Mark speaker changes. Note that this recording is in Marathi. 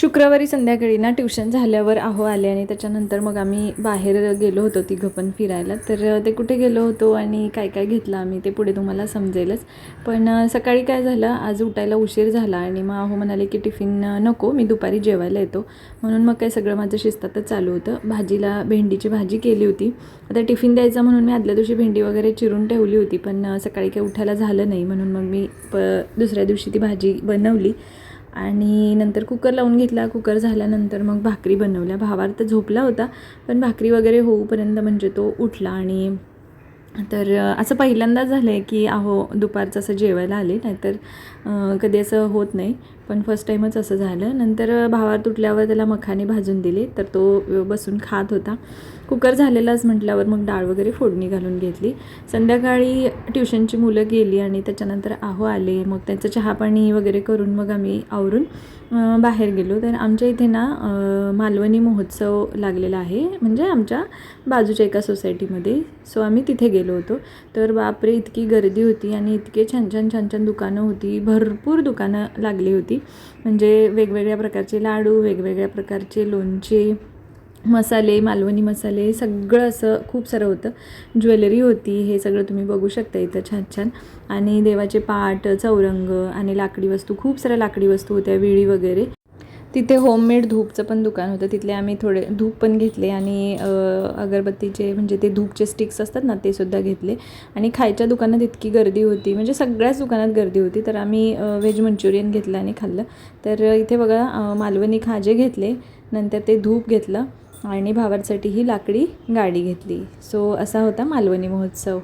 Speaker 1: शुक्रवारी संध्याकाळी ना ट्युशन झाल्यावर आहो आले आणि त्याच्यानंतर मग आम्ही बाहेर गेलो होतो तिघं पण फिरायला. तर ते कुठे गेलो होतो आणि काय काय घेतलं आम्ही ते पुढे तुम्हाला समजेलच. पण सकाळी काय झालं, आज उठायला उशीर झाला आणि मग आहो म्हणाले की टिफिन नको, मी दुपारी जेवायला येतो. म्हणून मग काय सगळं माझं शिस्तातच चालू होतं. भाजीला भेंडीची भाजी केली होती. आता टिफिन द्यायचा म्हणून मी आदल्या दिवशी भेंडी वगैरे चिरून ठेवली होती, पण सकाळी काही उठायला झालं नाही म्हणून मग मी दुसऱ्या दिवशी ती भाजी बनवली आणि नंतर कुकर लावून घेतला. कुकर झाल्यानंतर मग भाकरी बनवल्या. भावार तर झोपला होता, पण भाकरी वगैरे होऊपर्यंत म्हणजे तो उठला. आणि तर असं पहिल्यांदाच झालं आहे की आहो दुपारचं असं जेवायला आले, नाहीतर कधी असं होत नाही, पण फर्स्ट टाईमच असं झालं. नंतर भावार तुटल्यावर त्याला मखाने भाजून दिले, तर तो बसून खात होता. कुकर झालेलाच म्हटल्यावर मग डाळ वगैरे फोडणी घालून घेतली. संध्याकाळी ट्युशनची मुलं गेली आणि त्याच्यानंतर आहो आले. मग त्याचं चहापाणी वगैरे करून मग आम्ही आवरून बाहेर गेलो. तर आमच्या इथे ना मालवणी महोत्सव लागलेला आहे, म्हणजे आमच्या बाजूच्या एका सोसायटीमध्ये. सो आम्ही तिथे गेलो होतो. तर बापरे, इतकी गर्दी होती आणि इतके छान छान छान छान दुकानं होती. भरपूर दुकानं लागली होती, म्हणजे वेगवेगळ्या प्रकारचे लाडू, वेगवेगळ्या प्रकारचे लोणचे, मसाले, मालवणी मसाले, सगळं असं खूप सारं होतं. ज्वेलरी होती, हे सगळं तुम्ही बघू शकता इथं छान छान. आणि देवाचे पाट, चौरंग आणि लाकडी वस्तू, खूप साऱ्या लाकडी वस्तू होत्या, विळी वगैरे. तिथे होममेड धूपचं पण दुकान होतं. तिथले आम्ही थोडे धूप पण घेतले आणि अगरबत्तीचे म्हणजे ते धूपचे स्टिक्स असतात ना, ते सुद्धा घेतले. आणि खायच्या दुकानात इतकी गर्दी होती, म्हणजे सगळ्याच दुकानात गर्दी होती. तर आम्ही व्हेज मंचुरियन घेतलं आणि खाल्लं. तर इथे बघा मालवणी खाजे घेतले, नंतर ते धूप घेतलं आणि भावासाठी ही लाकडी गाडी घेतली. सो असा होता मालवणी महोत्सव.